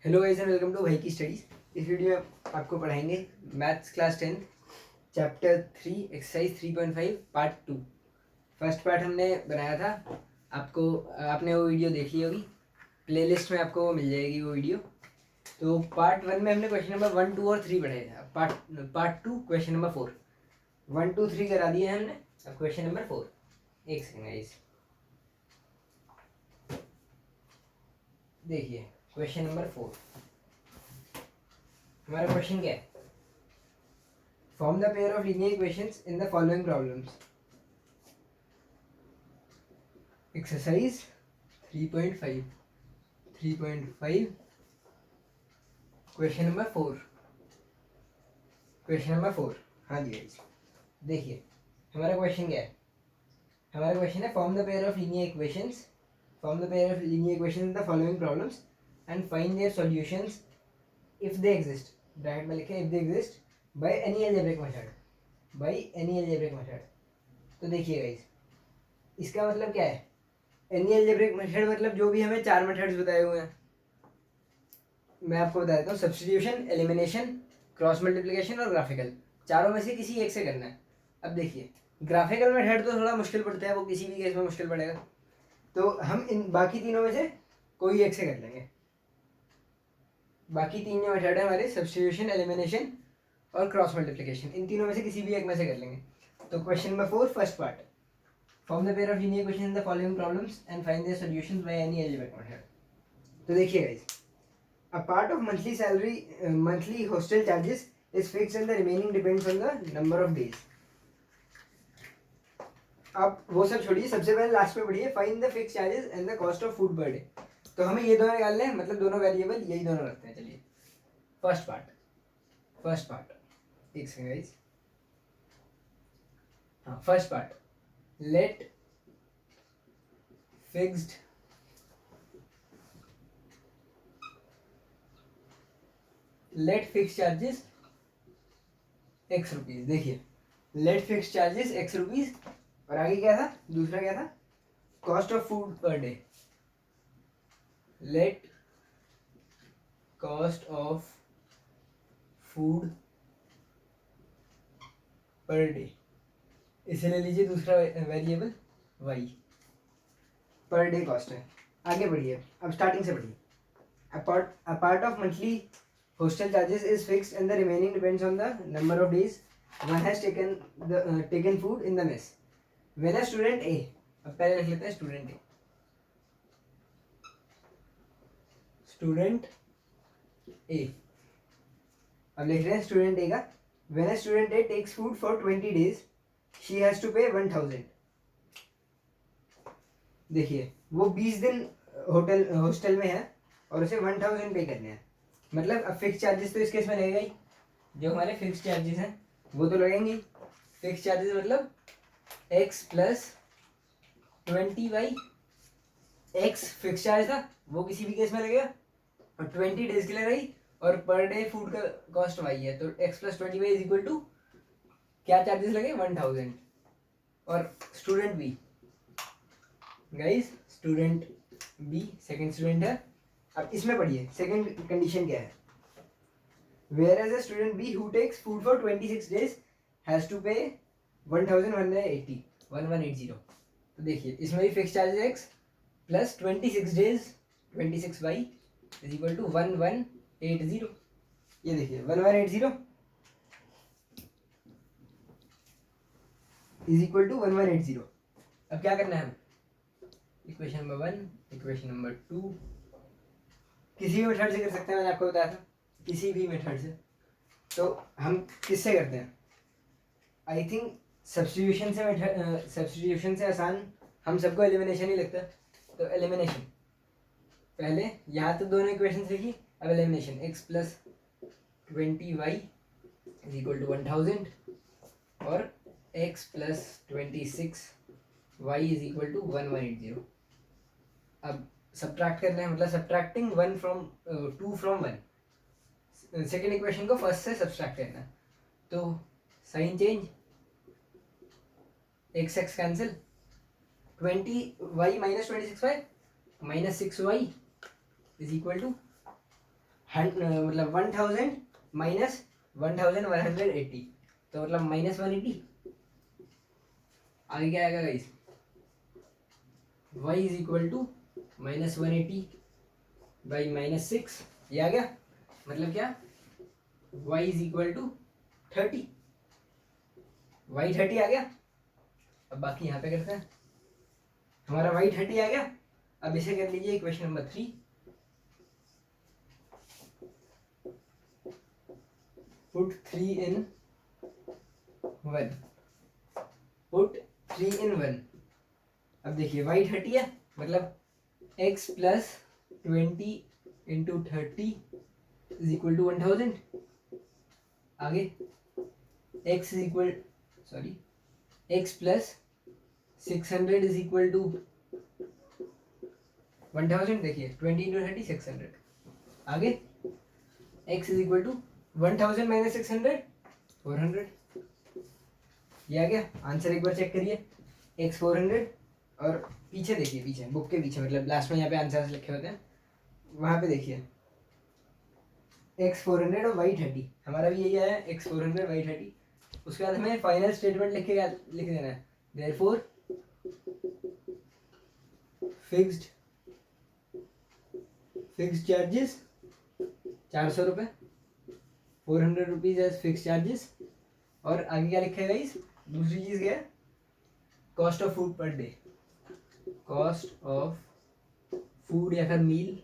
Hello guys and welcome to भाई की studies. इस वीडियो में आपको पढ़ाएंगे maths class 10 chapter 3 exercise 3.5 part 2। First part हमने बनाया था, आपने वो वीडियो देख ली होगी, प्लेलिस्ट में आपको वो मिल जाएगी वो वीडियो। तो पार्ट 1 में हमने क्वेश्चन नंबर 1, 2 और 3 पढ़ाए थे। पार्ट 2 क्वेश्चन नंबर 4, 1, 2, 3 करा दिए हैं हमने। अब क्वेश्चन नंबर 4, एक सेकेंड गाइस, देखिए क्वेश्चन नंबर 4। हमारा क्वेश्चन क्या है? Form the pair of linear equations in the following problems. Exercise 3.5. 3.5 question number 4। Question number 4, हाँ जी गाइस, देखिए हमारा क्वेश्चन क्या है? हमारा क्वेश्चन है form the pair of linear equations, form the pair of linear equations in the following problems and find their solutions if they exist. Bracket में लिखे if they exist by any algebraic method, by any algebraic method. तो देखिए guys, इसका मतलब क्या है? Any algebraic method मतलब जो भी हमें 4 मेथड्स बताए हुए हैं, मैं आपको बता देता हूँ। सब्स्टिट्यूशन, एलिमिनेशन, क्रॉस मल्टीप्लिकेशन और ग्राफिकल, चारों में से किसी एक से करना है। अब देखिए ग्राफिकल मेथड तो थोड़ा मुश्किल पड़ता है, वो किसी भी केस में मुश्किल पड़ेगा, तो हम इन बाकी तीनों में से कोई एक से कर लेंगे। बाकी तीन जो मेथड है हमारे, सब्स्टिट्यूशन, एलिमिनेशन और क्रॉस मल्टीप्लिकेशन, इन तीनों में से किसी भी एक में से कर लेंगे। तो question number 4 first part, form the pair of linear equations in the following problems and find their solutions by any algebraic method. तो देखिए guys, a part of monthly salary, monthly hostel charges is fixed and the remaining depends on the number of days. आप वो सब छोड़िए, सबसे पहले last में पढ़िए find the fix charges and the cost of food per day. तो हमें ये दोनों निकालने हैं, मतलब दोनों वेरिएबल यही दोनों रखते हैं। चलिए फर्स्ट पार्ट एक सेकंड गाइस, हाँ first part, let fixed charges X rupees. देखिए let fix charges X rupees, और आगे क्या था? दूसरा क्या था? Cost of food per day. Let cost of food per day, इसे ले लीजिए दूसरा variable Y, per day cost है। आगे बढ़िए, अब स्टार्टिंग से बढ़िए। A part of monthly hostel charges is fixed and the remaining depends on the number of days one has taken food in the mess. When a student A, अब पहले लिख लेते हैं स्टूडेंट ए। स्टूडेंट ए, अब लिख रहे हैं स्टूडेंट ए का। When a student A takes food for 20 days, she has to pay 1000. देखिए वो 20 दिन हॉस्टल में है और उसे 1000 पे करने हैं। मतलब अब फिक्स चार्जेस तो इस केस में लगेगा ही, जो हमारे फिक्स चार्जेस हैं वो तो लगेंगे। फिक्स चार्जेस मतलब x plus 20 x fix charge था, वो किसी भी केस में लगेगा, और 20 डेज के लिए रही, और पर डे फूड का कॉस्ट वाई है, तो x plus 20 is equal to क्या चार्जेस लगे? 1000। और student B guys, student B second student है। अब इसमें पढ़िए सेकंड कंडीशन क्या है? Whereas a student B who takes food for 26 days has to pay 1180। तो देखिए इसमें भी फिक्स चार्ज है x plus 26 days, 26 by is equal to 1180। ये देखिए 1180 इज इक्वल टू 1180। अब क्या करना है? हम इक्वेशन नंबर 1, इक्वेशन नंबर 2 किसी भी मेथड से कर सकते हैं, मैंने आपको बताया था, किसी भी मेथड से। तो हम किससे करते हैं? आई थिंक सब्स्टिट्यूशन से आसान हम सबको एलिमिनेशन ही लगता है। तो एलिमिनेशन पहले, यहाँ तो दोनों इक्वेशन लिखी, अब elimination x plus 20y is equal to 1000 और x plus 26y is equal to 1180। अब सब्ट्रैक्ट करना है, मतलब सब्ट्रैक्टिंग 2 फ्रॉम 1। सेकेंड इक्वेशन को फर्स्ट से सब्ट्रैक्ट करना है, तो sign change, X X cancel, 20y minus 26y minus 6y is equal to मतलब 1000 माइनस 1180, तो मतलब -180। आगे क्या आएगा guys, y is equal to -180 by -6, ये आ गया। मतलब क्या, y is equal to 30, y 30 आ गया। अब बाकी यहाँ पे करते हैं, हमारा y 30 आ गया। अब इसे कर लीजिए equation number 3। Put 3 in 1, put 3 in 1। अब देखिए y 30 है, मतलब x plus 20 into 30 is equal to 1000। आगे x is equal, sorry, x plus 600 is equal to 1000। देखिए 20 इंटू 30 600। आगे x is equal to 1000 minus 600 400। ये आ गया आंसर। एक बार चेक करिए, x 400 और पीछे देखिए, पीछे बुक के पीछे, मतलब लास्ट में यहाँ पे आंसर लिखे होते हैं, वहाँ पे देखिए x 400 और y 30। हमारा भी यही आया x 400 y 30। उसके बाद हमें फाइनल स्टेटमेंट लिख देना है, देयरफॉर फिक्स्ड चार्जेस 400 रुपये, 400 रुपीज एज फिक्स चार्जेस। और आगे क्या लिखा है गाइस, दूसरी चीज क्या है, cost of food per day, cost of food या फिर मील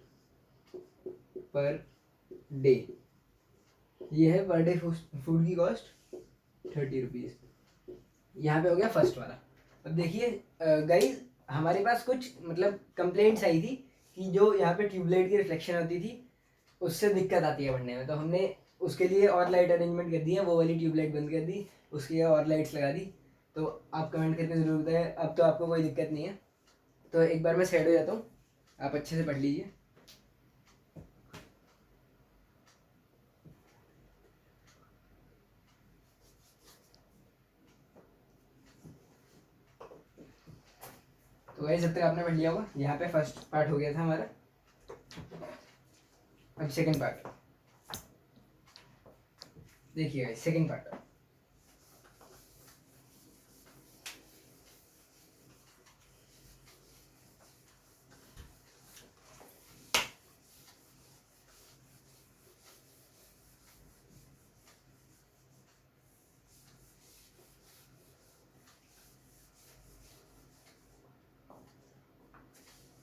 पर डे, ये है पर डे फूड की कॉस्ट 30 रुपीज। यहाँ पे हो गया फर्स्ट वाला। अब देखिए गाइस, हमारे पास कुछ मतलब कंप्लेंट्स आई थी कि जो यहाँ पे ट्यूबलाइट की रिफ्लेक्शन होती थी उससे दिक्कत आती है पढ़ने में, तो हमने उसके लिए और लाइट अरेंजमेंट कर दी है, वो वाली ट्यूबलाइट बंद कर दी, उसकी जगह और लाइट्स लगा दी। तो आप कमेंट करके ज़रूर बताएं, अब तो आपको कोई दिक्कत नहीं है। तो एक बार मैं सेट हो जाता हूँ, आप अच्छे से पढ़ लीजिए। तो वही जब तक आपने पढ़ लिया होगा, यहाँ पे फर्स्ट पार्ट हो गया था हमारा। अब सेकंड पार्ट देखिए, second part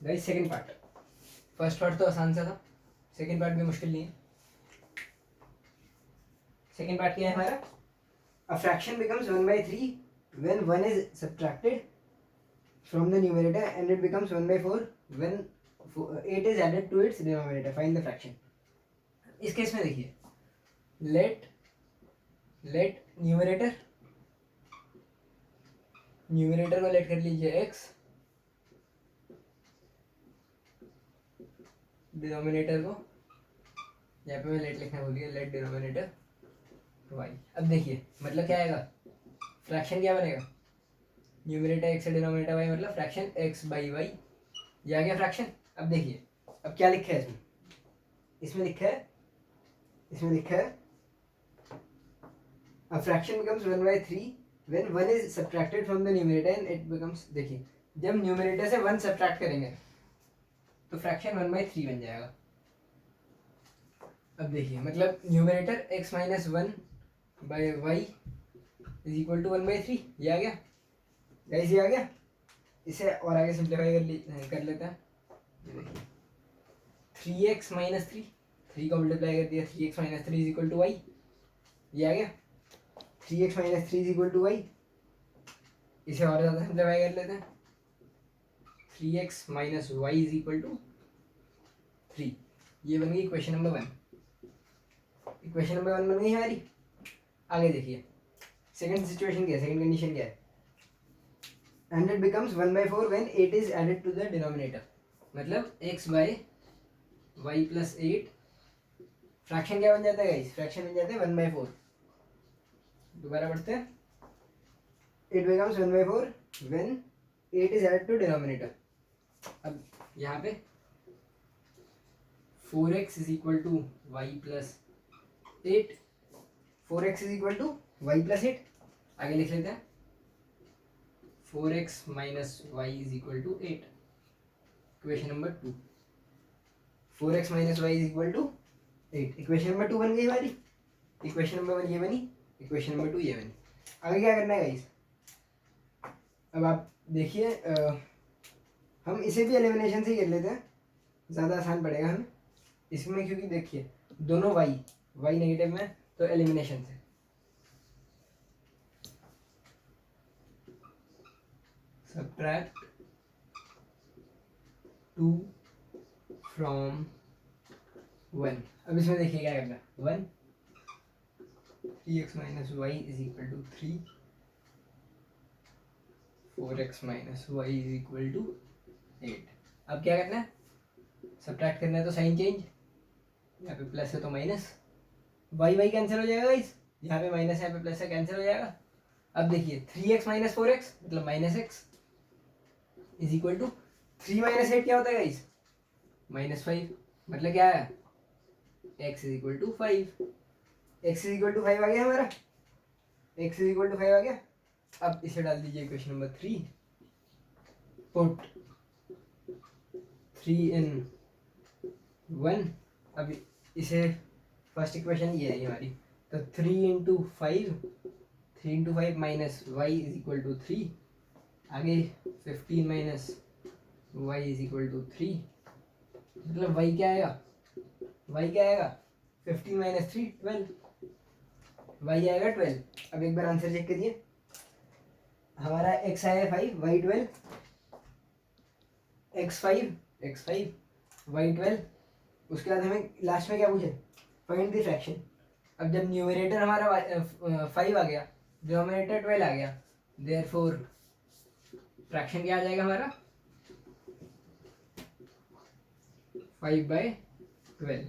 guys, second part. First part तो आसान सा था, सेकंड पार्ट भी मुश्किल नहीं है। सेकंड पार्ट क्या है हमारा, a fraction becomes 1/3 when 1 is subtracted from the numerator and it becomes 1/4 when 8 is added to its denominator. Find the fraction. इस केस में देखिए, let न्यूमरेटर को लेट कर लीजिए x, डिनोमिनेटर को यहाँ पे मैं लेट लिखना भूल गया, लेट डिनोमिनेटर y। अब देखिए मतलब क्या आएगा, फ्रैक्शन क्या बनेगा, न्यूमरेटर x से डिनोमिनेटर y, मतलब फ्रैक्शन x बाई y। ये आ गया फ्रैक्शन। अब देखिए, अब क्या लिखा है इसमें लिखा है a fraction becomes 1/3 when 1 is subtracted from the numerator and it becomes, देखिए जब न्यूमरेटर से 1 सब्ट्रैक्ट करेंगे तो फ्रैक्शन 1/3 बन जाएगा। अब देखिए मतलब numerator x minus 1 by y is equal to 1/3, ये आ गया गाइस, ये आ गया। इसे और आगे सिंप्लीफाई कर लेते हैं। ये देखिए 3x माइनस 3 को मल्टीप्लाई कर दिया, 3x minus 3 is equal to y, ये आ गया 3x minus 3 is equal to y. इसे और ज़्यादा सिंप्लीफाई कर लेते हैं, 3x minus y is equal to 3। ये बन गई इक्वेशन नंबर 1। इक्वेशन नंबर 1 बन गई हमारी। आगे देखिए सेकंड सिचुएशन क्या है, सेकंड कंडीशन क्या है, and it becomes 1/4 when 8 is added to the denominator, मतलब x by y plus 8। Fraction क्या बन जाता है गाइस, फ्रैक्शन बन जाता है 1/4। दोबारा पढ़ते हैं, it becomes 1/4 when 8 is added to denominator. अब यहाँ पे 4x is equal to y plus 8, 4x is equal to y plus 8। आगे लिख लेते हैं 4x minus y is equal to 8, equation number 2। 4x minus y is equal to 8, equation number 2 बन गई हमारी। इक्वेशन नंबर 1 ये बनी, इक्वेशन नंबर 2 ये बनी। आगे क्या करना है गाइस, अब आप देखिए हम इसे भी एलिमिनेशन से ही कर लेते हैं, ज़्यादा आसान पड़ेगा हमें इसमें, क्योंकि देखिए दोनों वाई नेगेटिव में, तो एलिमिनेशन से सब्ट्रैक्ट 2 फ्रॉम 1। अब इसमें देखिए क्या करना है, 1 3x minus y is equal to 3, 4x minus y is equal to 8। अब क्या करना है, सब्ट्रैक्ट करना है तो साइन चेंज, यहाँ पे प्लस है तो माइनस, वाई कैंसिल हो जाएगा गाइस, यहाँ पे माइनस है यहाँ पे प्लस है, कैंसिल हो जाएगा। अब देखिए 3x माइनस 4x मतलब minus x is equal to 3 minus 8 क्या होता है गाइस, -5, मतलब क्या है x is equal to 5, x is equal to 5 आ गया हमारा, x इज इक्वल टू 5 आ गया। अब इसे डाल दीजिए इक्वेशन नंबर 3, पुट 3 इन 1। अब इसे फर्स्ट इक्वेशन ये है हमारी, तो 3 into 5 minus y is equal to 3, आगे 15 minus y is equal to 3, मतलब वाई क्या आएगा, 15 माइनस 3 12, वाई आएगा 12। अब एक बार आंसर चेक करिए, हमारा x आया 5, वाई 12, x5 वाई 12। उसके बाद हमें लास्ट में क्या पूछे, फाइंड द फ्रैक्शन। अब जब न्यूमरेटर हमारा 5 आ गया, डिनोमिनेटर 12 आ गया, देयरफॉर फ्रैक्शन क्या आ जाएगा हमारा 5/12।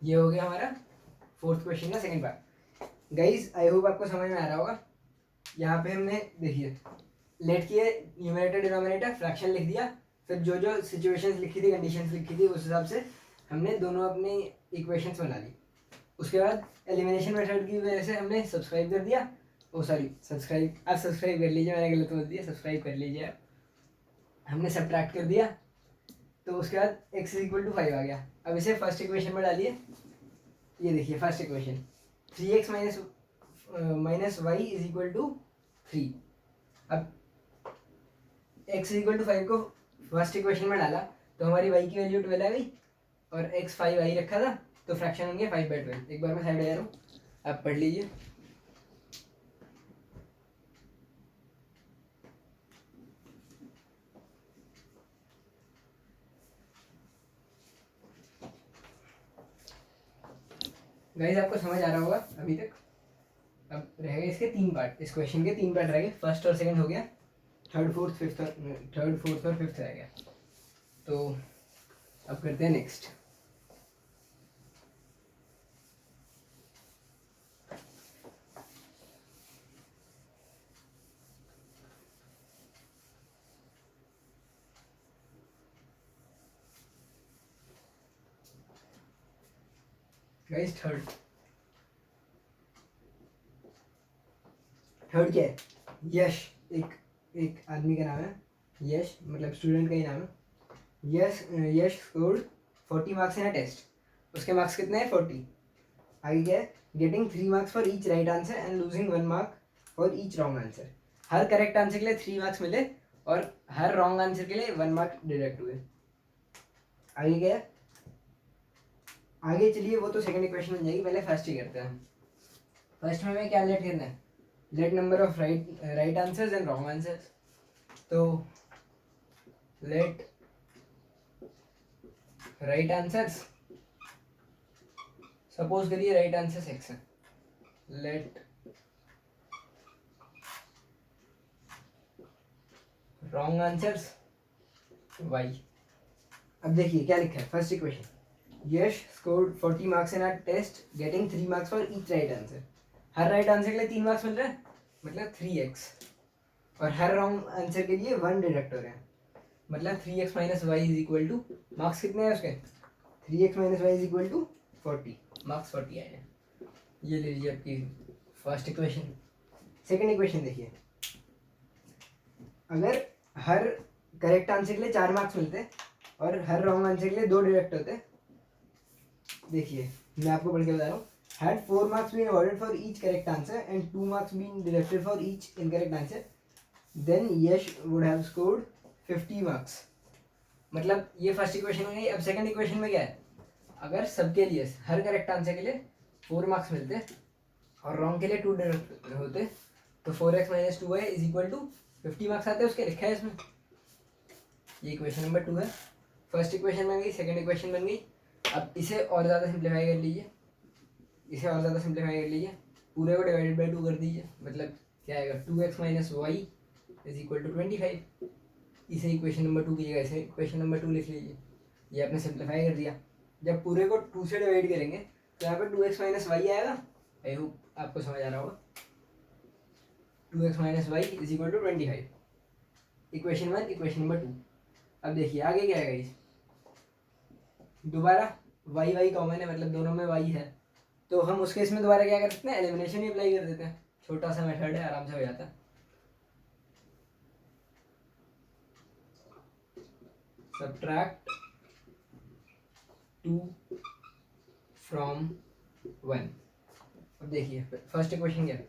ये हो गया हमारा फोर्थ क्वेश्चन का second part. Guys I hope आपको समझ में आ रहा होगा। यहाँ पे हमने देखिए लेट किए न्यूमरेटर डिनोमिनेटर फ्रैक्शन लिख दिया, फिर जो जो सिचुएशंस लिखी थी, कंडीशंस लिखी थी, उस हिसाब से हमने दोनों अपनी इक्वेशंस बना ली। उसके बाद एलिमिनेशन मेथड की वजह से हमने सब्सक्राइब कर दिया, सब्सक्राइब कर लीजिए, मैंने गलत बोल दिया, सब्सक्राइब कर लीजिए आप। हमने सब्ट्रैक्ट कर दिया, तो उसके बाद x इज इक्वल टू 5 आ गया। अब इसे फर्स्ट इक्वेशन में डालिए, ये देखिए first equation 3x minus y is equal to 3। अब x इज इक्वल टू 5 को फर्स्ट इक्वेशन में डाला तो हमारी y की वैल्यू 12 आ गई और x 5 आई रखा था, तो फ्रैक्शन होंगे 5/12। एक बार मैं साइड आ रहा हूँ, आप पढ़ लीजिए। गाइस आपको समझ आ रहा होगा अभी तक। अब रह गए इसके 3 पार्ट, इस क्वेश्चन के 3 पार्ट रह गए, फर्स्ट और सेकंड हो गया, थर्ड फोर्थ और फिफ्थ रह गया। तो अब करते हैं नेक्स्ट। गाइस थर्ड क्या है, यश, एक आदमी का नाम है यश, मतलब स्टूडेंट का ही नाम है। Yash scored 40 marks in a test, उसके मार्क्स कितने हैं 40। आगे क्या है, getting 3 marks for each right answer and losing 1 mark for each wrong answer. हर करेक्ट आंसर के लिए 3 मार्क्स मिले और हर रॉन्ग आंसर के लिए 1 मार्क डिडक्ट हुए। आगे क्या है, आगे चलिए वो तो सेकंड इक्वेशन बन जाएगी, पहले फर्स्ट ही करते हैं। फर्स्ट में हमें क्या लेट करना है, let number of right answers and wrong answers. तो लेट राइट आंसर्स, सपोज करिए राइट आंसर x है, लेट रॉन्ग आंसर्स y। अब देखिए क्या लिखा है first equation, Yash scored 40 marks in a test getting 3 marks for each right answer. हर right answer के लिए 3 मार्क्स मिल रहे हैं, मतलब 3x, और हर रॉन्ग आंसर के लिए 1 डिडक्ट हो रहे हैं, मतलब 3x minus y is equal to, marks कितने हैं उसके 3x minus y is equal to 40, marks 40 आए हैं। ये ले लीजिए आपकी फर्स्ट इक्वेशन। सेकंड इक्वेशन देखिए, अगर हर करेक्ट आंसर के लिए 4 मार्क्स मिलते और हर रॉन्ग आंसर के लिए 2 डिडक्ट होते। देखिए मैं आपको पढ़ के बता रहा हूँ। Had 4 marks been awarded for each correct answer and 2 marks been deducted for each incorrect answer, then Yash would have scored 50 marks. मतलब ये फर्स्ट इक्वेशन में गई। अब सेकंड इक्वेशन में क्या है, अगर सबके लिए हर करेक्ट आंसर के लिए 4 मार्क्स मिलते और रॉन्ग के लिए 2 डिडक्ट होते तो 4x minus 2y is equal to 50 marks आते हैं, उसके लिखा है इसमें। ये इक्वेशन नंबर 2 है। फर्स्ट इक्वेशन बन गई, सेकंड इक्वेशन बन गई। अब इसे और ज़्यादा सिंप्लीफाई कर लीजिए, इसे और ज़्यादा सिंप्लीफाई कर लीजिए, पूरे को डिवाइडेड बाई 2 कर दीजिए, मतलब क्या आएगा 2x minus y is equal to 25। इसे इक्वेशन नंबर 2 कीजिएगा, इसे इक्वेशन नंबर 2 लिख लीजिए। ये आपने सिंप्लीफाई कर दिया। जब पूरे को 2 से डिवाइड करेंगे तो यहाँ पे 2x माइनस वाई आएगा। आई होप आपको समझ आ रहा होगा। 2x minus y is equal to 25, equation 1 equation number 2। अब देखिए आगे क्या आएगा, इस दोबारा वाई वाई कॉमन है, मतलब दोनों में वाई है, तो हम उस केस में दोबारा क्या कर सकते हैं, एलिमिनेशन ही अप्लाई कर देते हैं। छोटा सा मेथड है, आराम से हो जाता है। Subtract 2 from 1। अब देखिए फर्स्ट इक्वेशन क्या है,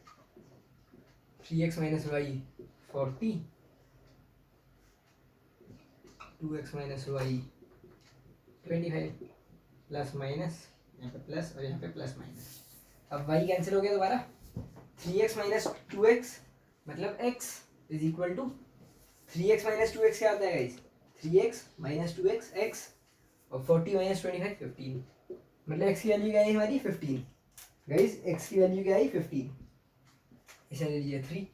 3x minus y 40, 2x minus y 25, plus minus, यहाँ पे प्लस और यहाँ पे प्लस माइनस। अब y कैंसिल हो गया दोबारा, 3x माइनस 2x मतलब x is equal to 3x minus 2x क्या आता है guys, 3x minus 2x x, और 40 माइनस 25 15, मतलब x की वैल्यू क्या आई हमारी 15। गाइस x की वैल्यू क्या आई 15, इसे ले लीजिए 3।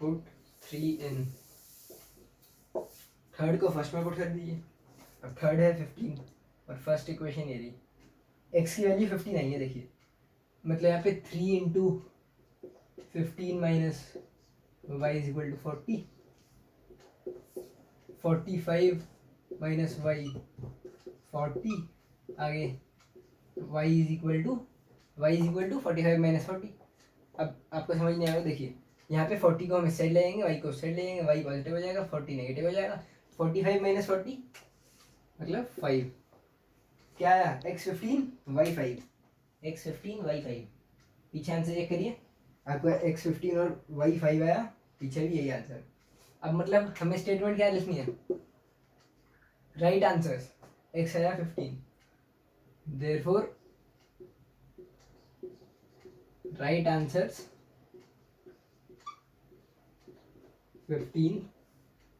पुट 3 इन, थर्ड को फर्स्ट में पुट कर दीजिए। अब थर्ड है 15 और फर्स्ट इक्वेशन ये रही, x की वैल्यू 15 आई है। देखिए मतलब यहाँ पे 3 into 15 minus y is equal to 40, 45 minus y 40, आगे y is equal to 45 minus 40। अब आपको समझ नहीं आएगा, देखिए यहाँ पे 40 को हम इस साइड ले जाएंगे, y को उस साइड ले जाएंगे, y पॉजिटिव हो जाएगा, 40 नेगेटिव हो जाएगा। 45 माइनस 40 मतलब 5, क्या आया x15 y5, x15 y5। पीछे आंसर चेक करिए, आपका x15 और y5 आया, पीछे भी यही आंसर। अब मतलब हमें स्टेटमेंट क्या लिखनी है, राइट आंसर्स, x आया 15, therefore right answers 15,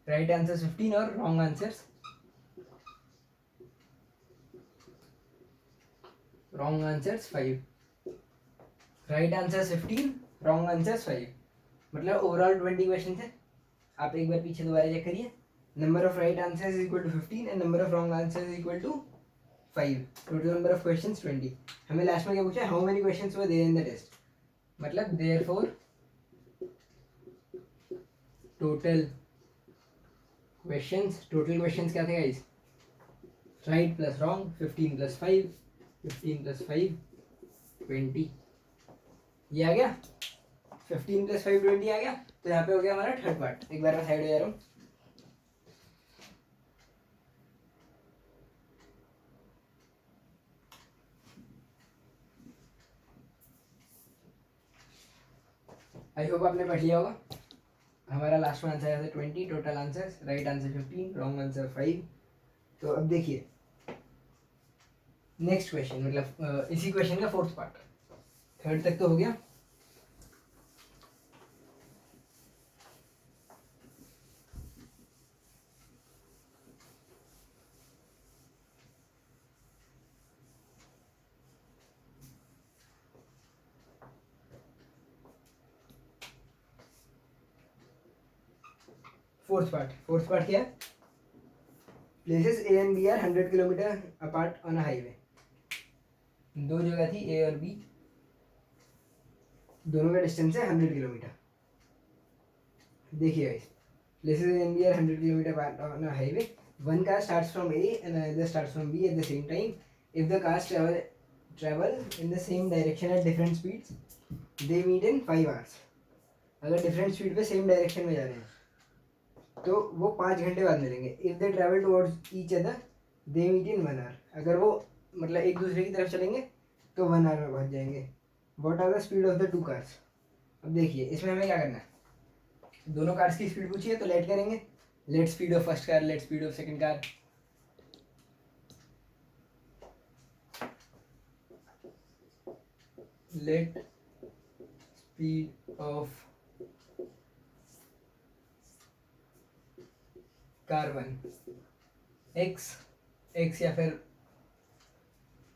right answers 15 और wrong answers wrong answers 5। Right answers 15, wrong answers 5, मतलब ओवरऑल 20 क्वेश्चन है। आप एक बार पीछे दोबारा चेक करिए, number of right answers is equal to 15 and number of wrong answers is equal to 5, total number of questions 20। हमें last में क्या पूछा, how many questions were there in the test, मतलब देयरफॉर टोटल क्वेश्चंस क्या थे guys, right plus wrong, 15 plus 5, 15 plus 5 20, ये आ गया 15 प्लस 5 20 आ गया। तो यहाँ पे हो गया हमारा थर्ड पार्ट। एक बार मैं साइड हो जा रहा हूँ। आई होप आपने पढ़ लिया होगा। हमारा लास्ट में आंसर आया था 20, total answer, right answer 15, wrong answer 5। तो अब देखिए नेक्स्ट क्वेश्चन, मतलब इसी क्वेश्चन का फोर्थ पार्ट, थर्ड तक तो हो गया। फोर्थ पार्ट क्या है, places A and B are 100 kilometre apart on a highway. दो जगह थी ए और बी, दोनों का डिस्टेंस है 100 किलोमीटर। देखिए guys, places in India are 100 kilometer apart on a highway. One car starts from A and another starts from B at the same time. If the cars travel in the same direction at different speeds, they meet in 5 hours. अगर different speed पे same direction में जा रहे हैं तो वो 5 घंटे बाद मिलेंगे। If they travel towards each other they meet in 1 hour। अगर वो मतलब एक दूसरे की तरफ चलेंगे तो 1 hour में पहुंच जाएंगे। What are the speed of the two cars. अब देखिए इसमें हमें क्या करना है, दोनों कार्स की स्पीड पूछिए तो लेट करेंगे, late speed of first car, late speed of second car. Late speed of car 1 x या फिर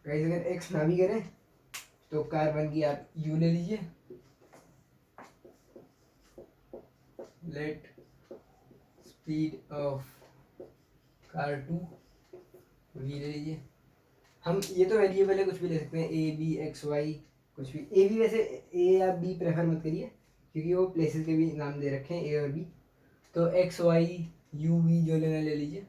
गाइस अगर एक्स ना भी करें तो कार 1 की आप यू ले लीजिए। Let speed of car 2 v ले लीजिए। हम ये तो वेरिएबल है, कुछ भी ले सकते हैं, ए बी एक्स वाई कुछ भी। ए भी वैसे ए या बी प्रेफर मत करिए क्योंकि वो प्लेसेस के भी नाम दे रखे हैं ए और बी। तो एक्स वाई यू वी जो लेना ले लीजिए।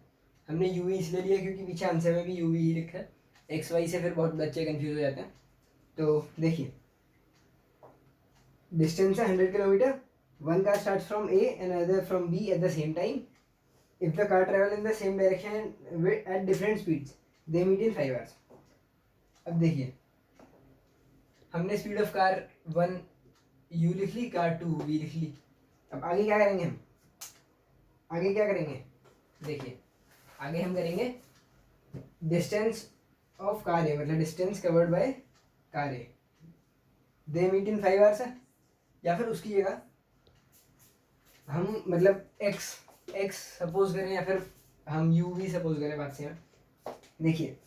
हमने यू वी इसलिए लिया क्योंकि पीछे आंसर में भी यू वी ही लिखा है, एक्स वाई से फिर बहुत बच्चे कंफ्यूज हो जाते हैं। तो देखिए डिस्टेंस है 100 kilometre. One car start from A and other from B at the same time. If the car travel in the same direction at different speeds they meet in 5 hours। अब देखिए हमने speed of car 1 you लिख ली, car 2 we लिख ली। अब आगे क्या करेंगे हम, आगे क्या करेंगे, देखिए आगे हम करेंगे डिस्टेंस ऑफ कार ए, मतलब distance covered by car A, they meet in 5 hours है। या फिर उसकी जगह हम मतलब एक्स सपोज करें या फिर हम यू भी सपोज करें, बात से देखिए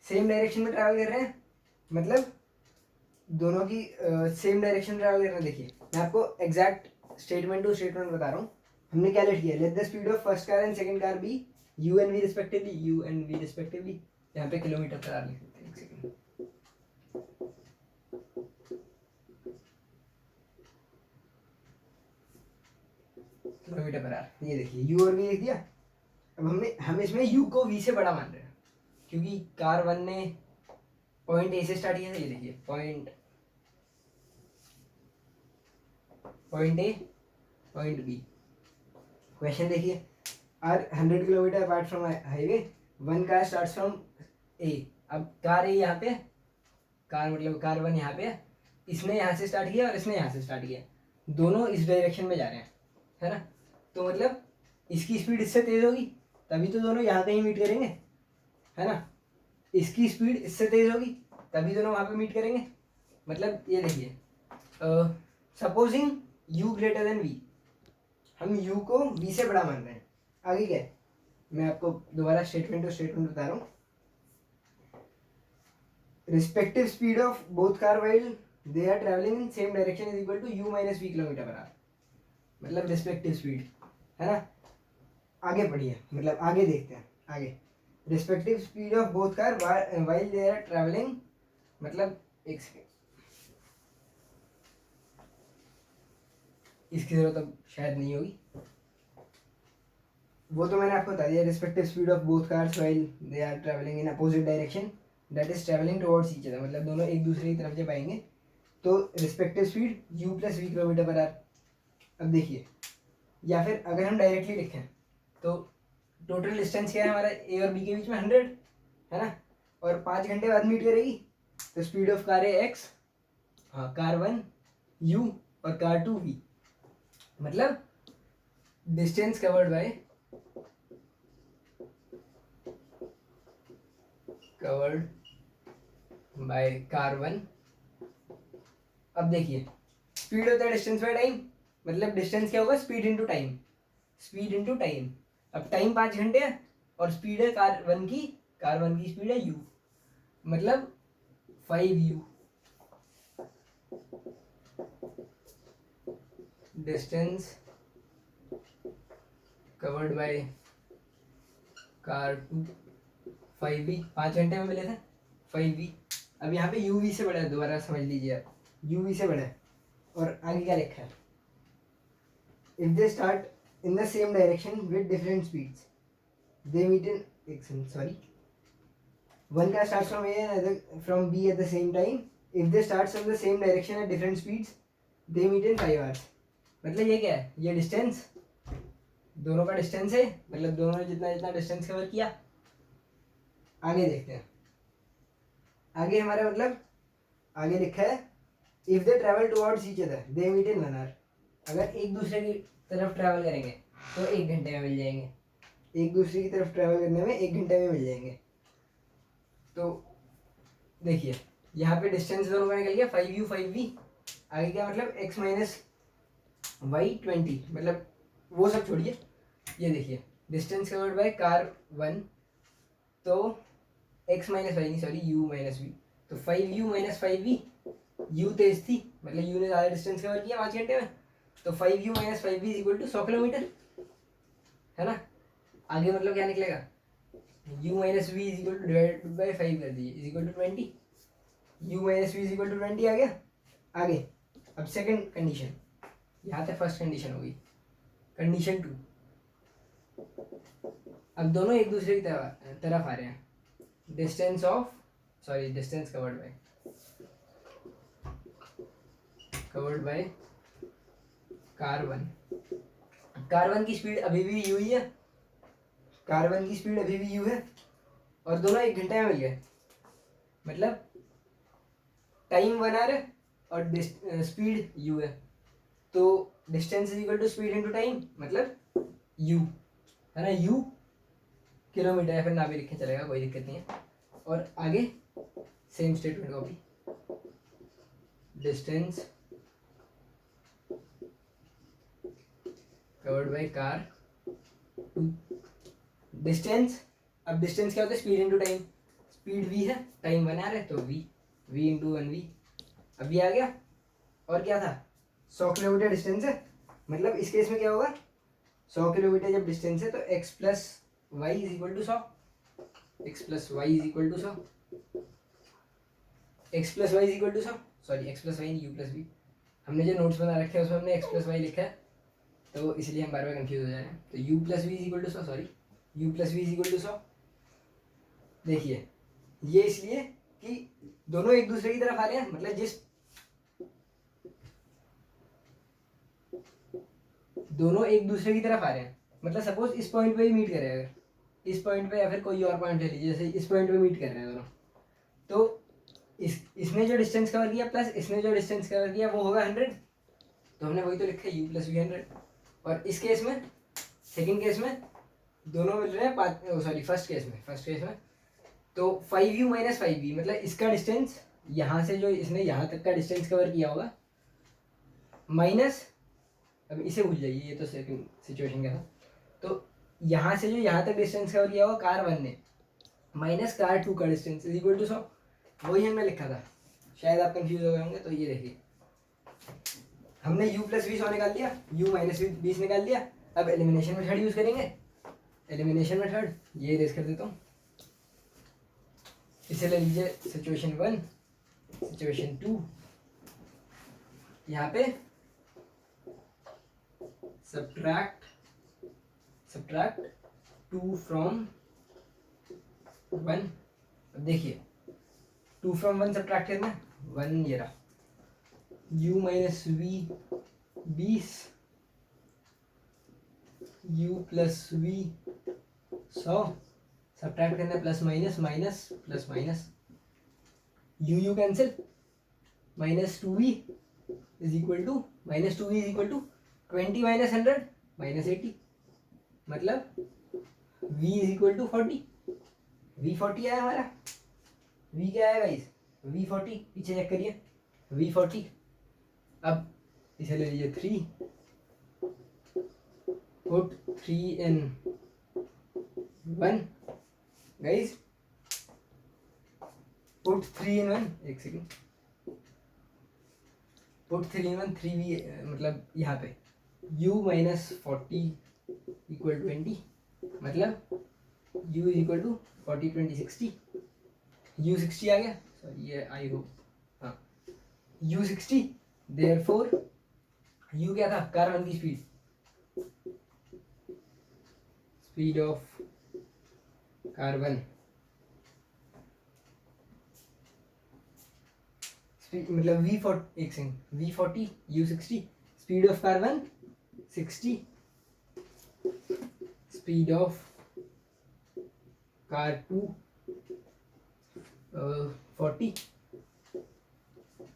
सेम डायरेक्शन में ट्रैवल कर रहे हैं, मतलब दोनों की सेम डायरेक्शन ट्रैवल कर रहे हैं। देखिए मैं आपको एग्जैक्ट स्टेटमेंट टू स्टेटमेंट बता रहा हूँ। हमने क्या लेट किया, let the speed of first car and second car be u and v respectively. यहाँ पे किलोमीटर पर आर लिख सकते हैं, एक सेकंड। किलोमीटर पर आर, ये देखिए यू और वी लिख दिया। अब हम इसमें यू को वी से बड़ा मान रहे हैं क्योंकि कार 1 ने पॉइंट ए से स्टार्ट किया था। ये देखिए point A point B. Question देखिए, are 100 kilometre apart from highway, one car start from A. अब कार ए यहाँ पे, कार मतलब कार 1 यहाँ पे, इसने यहाँ से स्टार्ट किया और इसने यहाँ से स्टार्ट किया, दोनों इस डायरेक्शन में जा रहे हैं, है ना। तो मतलब इसकी स्पीड इससे तेज होगी तभी तो दोनों यहाँ कहीं मीट करेंगे, है ना। इसकी स्पीड इससे तेज होगी तभी दोनों वहाँ पे मीट करेंगे। मतलब ये देखिए supposing u greater than v, हम u को v से बड़ा मान रहे हैं। आगे क्या है, मैं आपको दोबारा स्टेटमेंट टू स्टेटमेंट बता रहा हूँ। Respective speed of both car while they are travelling in same direction is equal to u minus v kilometre per hour. मतलब रिस्पेक्टिव स्पीड, है ना। आगे पढ़िए, मतलब आगे देखते हैं आगे। Respective speed of both car while they are travelling, मतलब एक सेकेंड, इसकी जरूरत अब शायद नहीं होगी, वो तो मैंने आपको बता दिया। Respective speed of both cars while they are travelling in opposite direction that is travelling towards each other, मतलब दोनों एक दूसरे की तरफ जब आएंगे तो respective speed u plus v kilometre per hour. अब देखिए, या फिर अगर हम डायरेक्टली लिखें तो टोटल डिस्टेंस क्या है हमारा ए और बी के बीच में 100, है ना, और 5 घंटे बाद मीट करेगी तो speed of car A x, हाँ कार 1 u और कार 2 v, मतलब डिस्टेंस कवर्ड बाय कार 1। अब देखिए स्पीड होता है डिस्टेंस बाय टाइम, मतलब डिस्टेंस क्या होगा, speed into time, speed into time. अब टाइम 5 घंटे है और स्पीड है कार 1 की स्पीड है u, मतलब 5u। Distance covered by car 2 5v, 5 घंटे में मिले थे 5v। अब यहाँ पे यू वी से बड़ा है, दोबारा समझ लीजिए आप, यू वी से बड़ा है। और आगे क्या लिखा है, if they start in the same direction with different speeds they meet in one car starts from A and other from B at the same time. If they start from the same direction at different speeds, they meet in 5 hours. मतलब ये क्या है, ये distance, दोनों का distance है, मतलब दोनों ने जितना जितना डिस्टेंस कवर किया। आगे देखते हैं, आगे हमारा मतलब आगे लिखा है if they travel towards each other they meet in 1 hour। अगर एक दूसरे की तरफ ट्रैवल करेंगे तो 1 घंटे में मिल जाएंगे, एक दूसरे की तरफ ट्रैवल करने में 1 घंटे में मिल जाएंगे। तो देखिए यहाँ पे डिस्टेंस दोनों का निकल गया 5u 5v। आगे क्या मतलब x माइनस वाई 20, मतलब वो सब छोड़िए, ये देखिए डिस्टेंस कवर्ड बाय कार 1, तो x माइनस वाई नहीं सॉरी u माइनस वी, तो 5u माइनस 5v, u तेज थी मतलब u ने ज़्यादा डिस्टेंस कवर किया 5 घंटे में, तो 5u minus 5v is equal to 100 kilometre, है ना। आगे मतलब क्या निकलेगा, u minus v is equal to divide by 5 कर दीजिए is equal to 20, u minus v is equal to 20 आ गया। आगे अब सेकंड कंडीशन, यहाँ तक फर्स्ट कंडीशन हो गई। कंडीशन 2, अब दोनों एक दूसरे की तरफ आ रहे हैं, distance covered by car 1। Car 1 की स्पीड अभी भी u ही है, कार 1 की स्पीड अभी भी u है, और दोनों 1 घंटे में मिल गए, मतलब टाइम 1 आवर है और स्पीड u है, तो distance is equal to speed into time, मतलब u है ना, u किलोमीटर या फिर ना भी लिखे चलेगा, कोई दिक्कत नहीं है। और आगे same statement copy, distance covered by car 2, distance, अब डिस्टेंस क्या होता है, speed into time, speed v है, टाइम 1 आवर है, तो v इंटू 1v। अब ये आ गया, और क्या था, 100 किलोमीटर डिस्टेंस है, मतलब इस केस में क्या होगा, 100 किलोमीटर जब डिस्टेंस है तो x plus y is equal to 100, x plus y is equal to 100, x plus y is equal to 100, sorry x plus y u plus v, हमने जो नोट्स बना रखे हैं उसमें हमने x प्लस वाई लिखा है, तो इसलिए हम बार बार कंफ्यूज हो जा रहे हैं। तो u plus v is equal to 100, sorry u plus v is equal to 100। देखिए ये इसलिए कि दोनों एक दूसरे की तरफ आ रहे हैं, मतलब दोनों एक दूसरे की तरफ आ रहे हैं, मतलब सपोज इस पॉइंट पे ही मीट कर रहे हैं, अगर इस पॉइंट पे या फिर कोई और पॉइंट ले लीजिए, जैसे इस पॉइंट पे मीट कर रहे हैं दोनों, तो इसने जो डिस्टेंस कवर किया प्लस इसने जो डिस्टेंस कवर किया वो होगा 100, तो हमने वही तो लिखा है u प्लस वी 100। और इस केस में, सेकेंड केस में दोनों मिल रहे हैं, सॉरी फर्स्ट केस में तो 5u माइनस 5v, मतलब इसका डिस्टेंस यहाँ से जो इसने यहाँ तक का डिस्टेंस कवर किया होगा माइनस, अब इसे भूल जाइए, ये तो सेकंड सिचुएशन का था, तो यहाँ से जो यहाँ तक डिस्टेंस कवर किया होगा कार 1 ने माइनस कार 2 का डिस्टेंस इज इक्वल टू 100, वही हमने लिखा था, शायद आप कंफ्यूज हो गए होंगे। तो ये देखिए हमने u प्लस 20 निकाल दिया, u माइनस 20 निकाल दिया, अब एलिमिनेशन मेथड यूज करेंगे, एलिमिनेशन मेथड ये इरेज कर देता हूँ, इसे ले लीजिए सिचुएशन 1, सिचुएशन 2, यहाँ पे सब्ट्रैक्ट 2 फ्रॉम 1। अब देखिए 2 फ्रॉम 1 सब्ट्रैक्ट करना, 1 ये रहा, u minus V 20, u plus V 100, subtract करना plus minus minus plus minus, u cancel, minus 2v is equal to 20 minus 100 minus 80, मतलब v is equal to 40, v 40 आया हमारा, v क्या आया गाइस, v 40, पीछे चेक करिए v 40। अब इसे ले लीजिए 3, put 3 in 1 guys, put 3 in 1, एक सेकेंड, पुट 3 in 1, 3v मतलब यहाँ पे u माइनस 40 इक्वल 20, मतलब u is equal to 40 20 60, u 60 आ गया, सॉरी ये आई होप, हाँ U60, देयरफॉर U क्या था, कार्बन की स्पीड ऑफ कार्बन, मतलब V40, एक second, V40 U60, speed of car one 60, speed of car 2 40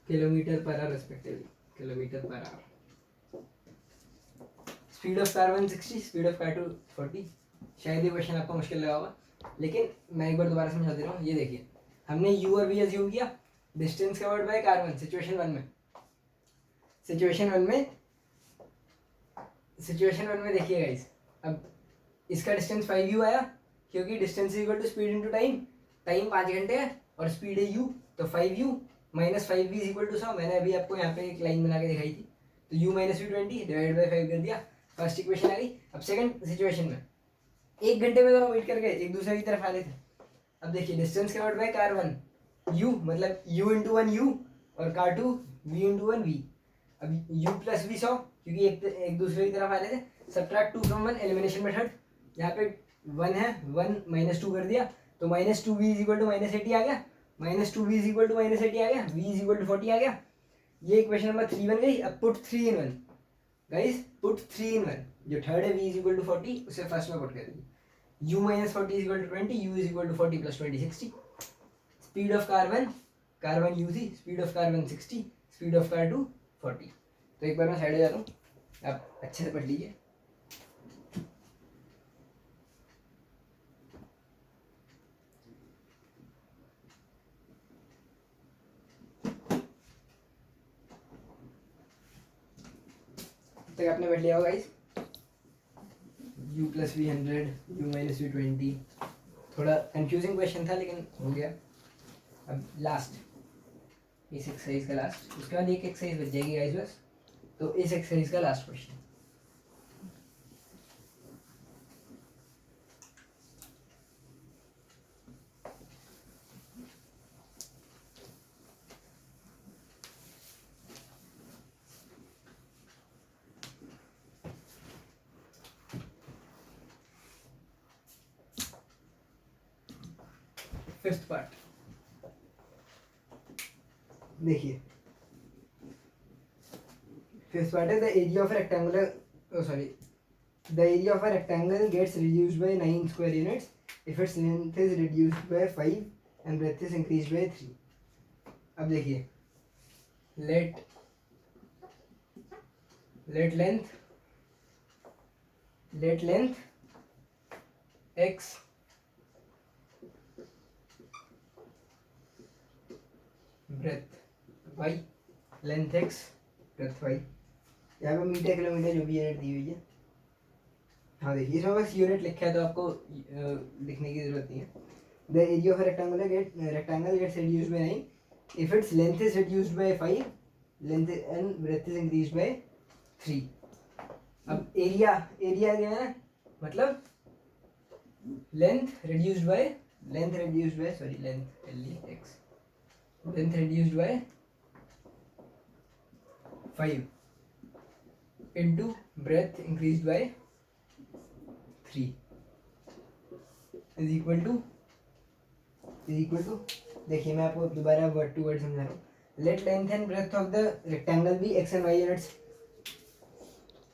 kilometre per our respectively, kilometre per our, speed of car one 60, speed of car 2 40। शायद ये question आपको मुश्किल लगा होगा, लेकिन मैं एक बार दोबारा समझा दे रहा हूँ। ये देखिए, हमने U और V अज्यूम किया, distance covered by car one situation one में, सिचुएशन वन में देखिए गाइस, अब इसका डिस्टेंस 5U आया, क्योंकि distance is equal to speed into time, time 5 घंटे है और स्पीड है U, तो 5U minus 5V is equal to 100। मैंने अभी आपको यहाँ पे एक लाइन बना के दिखाई थी, तो U minus V 20 divide by 5 कर दिया, फर्स्ट इक्वेशन आ गई। अब सेकंड सिचुएशन में 1 घंटे में दोनों वेट करके एक दूसरे की तरफ आ रहे थे। अब देखिए, distance covered by car 1 U, मतलब U इंटू 1 U, और कार 2 V इंटू 1 V। अब U प्लस V 100, क्योंकि एक दूसरे की तरफ आ रहे थे। सब्ट्रैक्ट 2 फ्रॉम 1, एलिमिनेशन मेथड, यहाँ पे 1 है, 1 माइनस 2 कर दिया, तो minus 2V is equal to minus 80 आ गया, minus 2V is equal to minus 80 आ गया, V इज इक्वल टू 40 आ गया। ये इक्वेशन नंबर 3 बन गई। अब put 3 in 1 guys, put 3 in 1, जो थर्ड है V इज इक्वल टू 40, उसे फर्स्ट में पुट कर दीजिए। U minus 40 is equal to 20, U is equal to 40 plus 20 60। Speed of car one U थी, speed of car one 60, speed of car 2 40। तो एक बार मैं साइड हो जाता हूँ, आप अच्छे से पढ़ लीजिए। तक आपने पढ़ लिया होगा guys, U plus V 100, U minus V 20। थोड़ा कंफ्यूजिंग क्वेश्चन था, लेकिन हो गया। अब लास्ट, इस एक्सरसाइज का लास्ट, उसके बाद एक एक्सरसाइज बच जाएगी गाइस बस। तो इस एक्सरसाइज का लास्ट क्वेश्चन, फिफ्थ पार्ट। देखिए, फिफ्थ पार्ट है, the area of rectangular, sorry, the area of a rectangle gets reduced by 9 square units if its length is reduced by 5 and breadth is increased by 3. अब देखिए, let length x breadth y, length x breadth y, यहाँ पे metre kilometre जो भी unit दी हुई है। हाँ देखिए, इसमें बस यूनिट लिखा है, तो आपको लिखने की जरूरत नहीं है। The area of rectangle gets reduced by 9 if its length is reduced by 5, length and breadth is increased by 3। अब एरिया क्या है, मतलब length reduced by by 5 into breadth increased by 3 is equal to, देखिए मैं आपको दोबारा word to word समझा रहा हूँ। Let length and breadth of the rectangle be x and y units,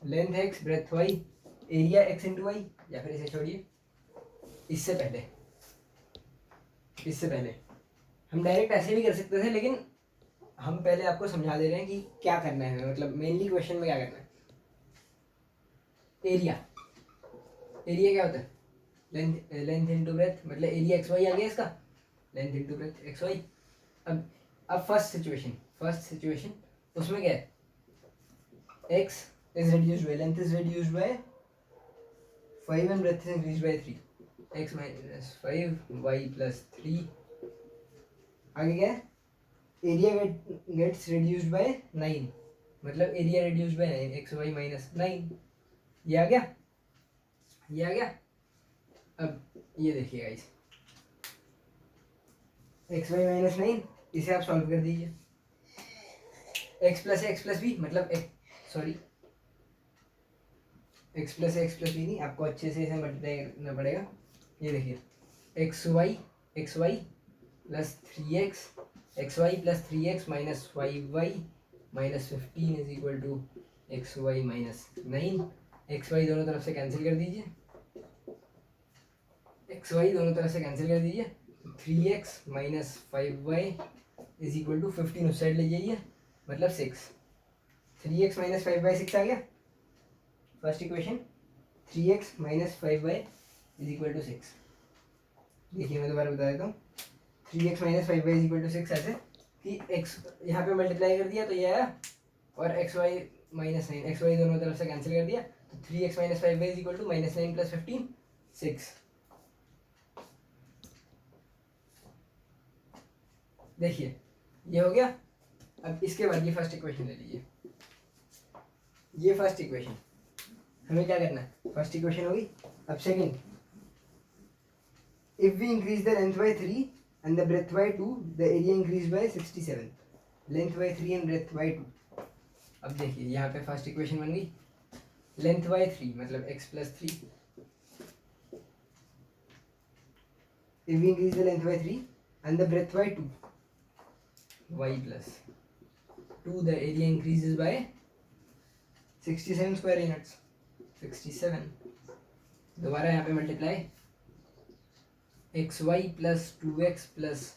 length x breadth y, area x into y, या फिर इसे छोड़िए, इससे पहले हम डायरेक्ट ऐसे भी कर सकते थे, लेकिन हम पहले आपको समझा दे रहे हैं कि क्या करना है, मतलब मेनली क्वेश्चन में क्या करना है। एरिया क्या होता है, लेंथ इंटू ब्रेथ, मतलब एरिया एक्स वाई आ गया इसका, length into breadth x y. अब फर्स्ट सिचुएशन उसमें क्या है, x is reduced by, length is reduced by 5 and breadth is increased by 3, x minus 5 y plus 3। आगे क्या है, एरिया गेट्स रिड्यूस्ड बाय 9, मतलब area reduced by 9, x y minus 9। ये आ गया। अब ये देखिए गाइस, एक्स वाई माइनस 9 इसे आप सॉल्व कर दीजिए। एक्स प्लस बी मतलब सॉरी एक्स प्लस बी नहीं, आपको अच्छे से इसे मल्टीप्लाई करना पड़ेगा। ये देखिए x Y plus 3x plus 3x minus 5y minus 15 is equal to x y minus 9। X y दोनों तरफ से कैंसिल कर दीजिए, एक्स वाई दोनों तरफ से कैंसिल कर दीजिए। 3x minus 5y is equal to 15 उस साइड ले जाइए, मतलब 6। 3x माइनस 5y 6 आ गया first equation. 3x minus 5y is equal to 6। देखिए मैं दोबारा बता देता हूँ। 3x minus 5y is equal to 6 ऐसे कि x यहाँ पे मल्टीप्लाई कर दिया तो ये आया, और x y minus 9, x y दोनों तरफ से कैंसिल कर दिया तो 3x minus 5y is equal to minus 9 plus 15 6। देखिए ये हो गया। अब इसके बाद ये फर्स्ट इक्वेशन ले लीजिए। ये फर्स्ट इक्वेशन हमें क्या करना है, फर्स्ट इक्वेशन होगी। अब second, if we increase the length by 3 and the breadth by 2 the area increased by 67, length by 3 and breadth by 2। अब देखिए यहाँ पे फर्स्ट इक्वेशन बन गई, लेंथ बाय 3 मतलब x plus 3, if we increase the length by 3 and the breadth by 2 y plus 2 the area increases by 67 square units 67। दोबारा यहाँ पे multiply X Y plus 2x plus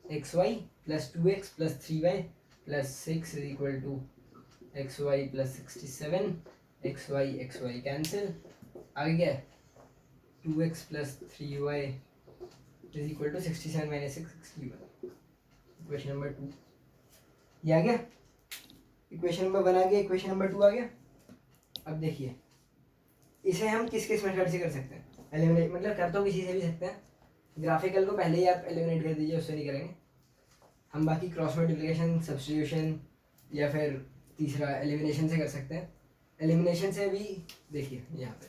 X Y plus 2x plus 3y plus 6 is equal to x Y plus 67। X Y cancel, आ गया 2x plus 3y is equal to 67 minus 6 61। Equation number 2 ये आ गया। Equation number 1 आ गया, equation number 2 आ गया। अब देखिए इसे हम किस मेथड से कर सकते हैं, एलिमिनेट मतलब कर तो किसी से भी सकते हैं। ग्राफिकल को पहले ही आप एलिमिनेट कर दीजिए, उससे नहीं करेंगे हम। बाकी क्रॉस मल्टीप्लिकेशन, सब्स्टिट्यूशन या फिर तीसरा एलिमिनेशन से कर सकते हैं। एलिमिनेशन से भी देखिए यहाँ पे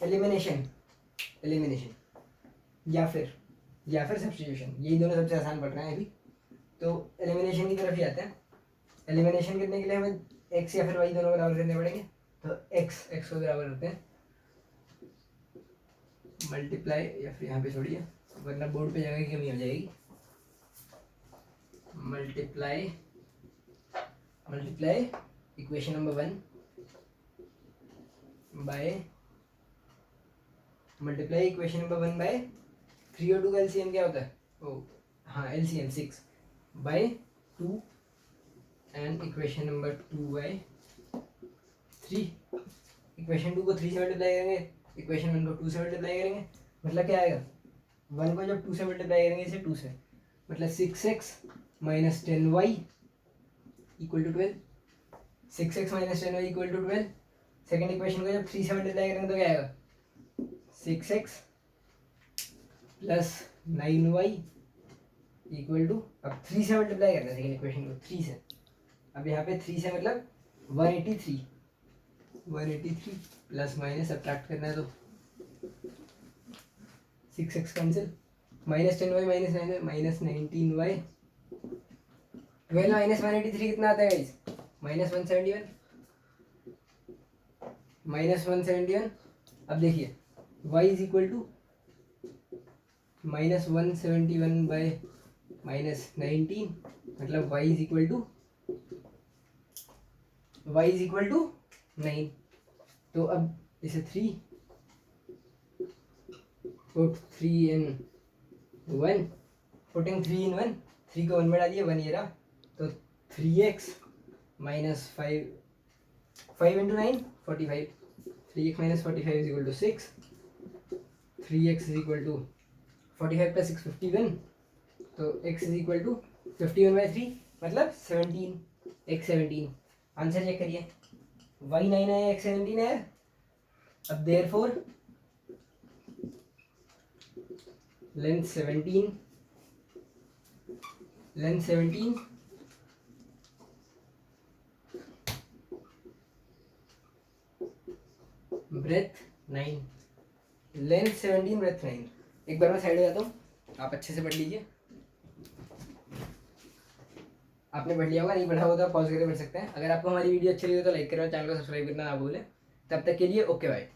एलिमिनेशन या फिर सब्स्टिट्यूशन, यही दोनों सबसे आसान पड़ रहे हैं अभी, तो एलिमिनेशन की तरफ ही आते हैं। एलिमिनेशन करने के लिए हमें x या फिर y दोनों बराबर करने पड़ेंगे, तो x को बराबर होते हैं मल्टीप्लाई, या फिर यहाँ पे छोड़िए वरना बोर्ड पे जगह की कमी हो जाएगी। मल्टीप्लाई इक्वेशन नंबर 1 बाय 3 और 2 का एलसीएम क्या होता है, ओ हाँ LCM 6 by 2 and equation number 2 by 3। Equation 2 को 3 से मल्टीप्लाई करेंगे, इक्वेशन 1 को 2 से मल्टीप्लाई करेंगे, मतलब क्या आएगा 1 को जब 2 से मल्टीप्लाई करेंगे इसे 2 से, मतलब 6x minus 10y equal to 12। 6x minus 10y equal to 12। Second equation को जब 3 से मल्टीप्लाई करेंगे तो क्या आएगा 6x plus 9y equal to, अब 3 से मल्टीप्लाई करना है सेकेंड इक्वेशन को 3 से। अब यहाँ पे 3 से मतलब 183 प्लस माइनस सब्ट्रैक्ट करना है तो 6x cancel, minus 10y minus 9y minus 19y, 12 minus 183 कितना आता है गाइस, माइनस 171। अब देखिए y is equal to minus 171 by minus 19, मतलब y इज इक्वल टू 9। तो अब इसे 3 पुट 3 in 1, पुटिंग 3 in 1, 3 को 1 में डालिए 1 ये रहा, तो 3x minus 5 into 9 45, 3x minus 45 is equal to 6, 3x is equal to 45 plus 6 51, तो x is equal to 51 by 3 मतलब 17, x 17। आंसर चेक करिए, y 9 है x 17 है। अब therefore length 17 breadth 9, length 17 breadth 9। एक बार मैं साइड हो जाता हूँ। आप अच्छे से पढ़ लीजिए। आपने पढ़ लिया होगा, नहीं पढ़ा होगा तो आप पॉज करके पढ़ सकते हैं। अगर आपको हमारी वीडियो अच्छी लगी तो लाइक करें और चैनल को सब्सक्राइब करना ना भूलें। तब तक के लिए ओके बाय।